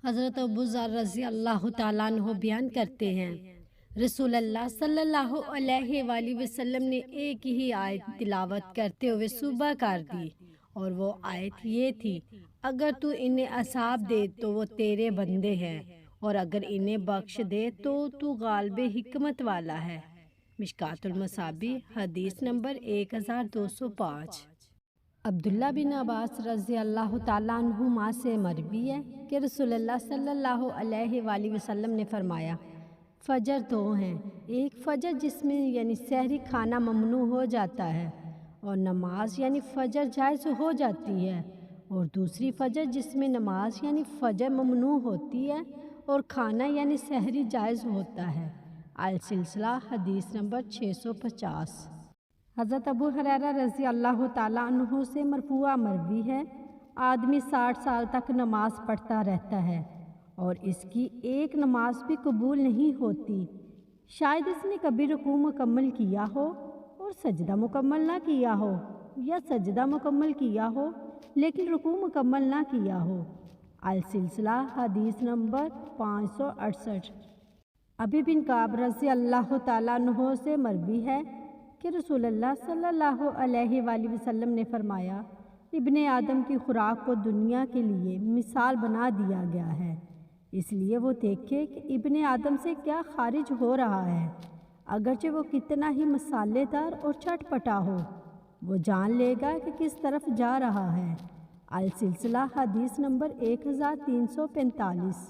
حضرت ابو ذر رضی اللہ تعالیٰ عنہ بیان کرتے ہیں، رسول اللہ صلی اللہ علیہ وآلہ وسلم نے ایک ہی آیت تلاوت کرتے ہوئے صبح کر دی، اور وہ آیت یہ تھی، اگر تو انہیں عذاب دے تو وہ تیرے بندے ہیں، اور اگر انہیں بخش دے تو غالب حکمت والا ہے۔ مشکوٰۃ المصابیح حدیث نمبر 1205۔ عبداللہ بن عباس رضی اللہ تعالیٰ عنہما سے مروی ہے کہ رسول اللہ صلی اللہ علیہ وآلہ وسلم نے فرمایا، فجر دو ہیں، ایک فجر جس میں یعنی سحری کھانا ممنوع ہو جاتا ہے اور نماز یعنی فجر جائز ہو جاتی ہے، اور دوسری فجر جس میں نماز یعنی فجر ممنوع ہوتی ہے اور کھانا یعنی سحری جائز ہوتا ہے۔ السلسلہ حدیث نمبر 650۔ حضرت ابو ہریرہ رضی اللہ تعالیٰ عنہ سے مرفوع مروی ہے، آدمی 60 سال تک نماز پڑھتا رہتا ہے اور اس کی ایک نماز بھی قبول نہیں ہوتی، شاید اس نے کبھی رکوع مکمل کیا ہو اور سجدہ مکمل نہ کیا ہو، یا سجدہ مکمل کیا ہو لیکن رکوع مکمل نہ کیا ہو۔ السلسلہ حدیث نمبر 568۔ ابی بن کعب رضی اللہ تعالیٰ عنہ سے مروی ہے کہ رسول اللہ صلی اللہ علیہ وآلہ وسلم نے فرمایا، ابن آدم کی خوراک کو دنیا کے لیے مثال بنا دیا گیا ہے، اس لیے وہ دیکھے کہ ابن آدم سے کیا خارج ہو رہا ہے، اگرچہ وہ کتنا ہی مسالے دار اور چٹ پٹا ہو، وہ جان لے گا کہ کس طرف جا رہا ہے۔ السلسلہ حدیث نمبر 1345۔